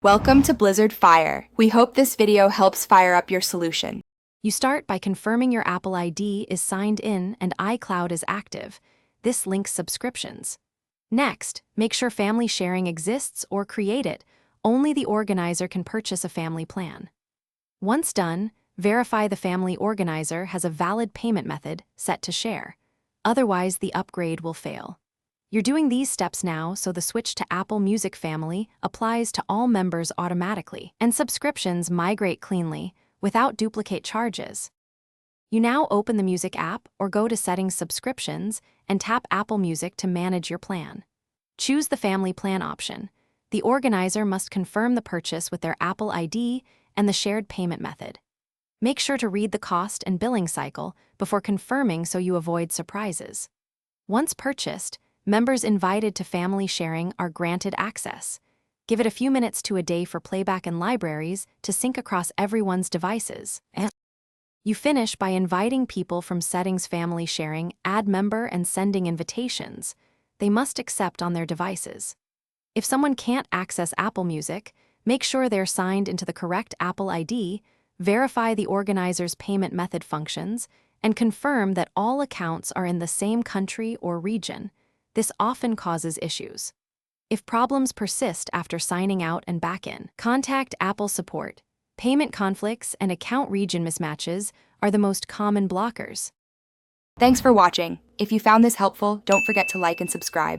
Welcome to Blizzard Fire. We hope this video helps fire up your solution. You start by confirming your Apple ID is signed in and iCloud is active. This links subscriptions. Next, make sure family sharing exists or create it. Only the organizer can purchase a family plan. Once done, verify the family organizer has a valid payment method set to share. Otherwise, the upgrade will fail. You're doing these steps now, so the switch to Apple Music Family applies to all members automatically, and subscriptions migrate cleanly, without duplicate charges. You now open the Music app or go to Settings Subscriptions and tap Apple Music to manage your plan. Choose the Family Plan option. The organizer must confirm the purchase with their Apple ID and the shared payment method. Make sure to read the cost and billing cycle before confirming so you avoid surprises. Once purchased, members invited to family sharing are granted access. Give it a few minutes to a day for playback and libraries to sync across everyone's devices. You finish by inviting people from Settings Family Sharing, add member, and sending invitations. They must accept on their devices. If someone can't access Apple Music, make sure they're signed into the correct Apple ID, verify the organizer's payment method functions, and confirm that all accounts are in the same country or region. This often causes issues. If problems persist after signing out and back in, contact Apple support. Payment conflicts and account region mismatches are the most common blockers. Thanks for watching. If you found this helpful, don't forget to like and subscribe.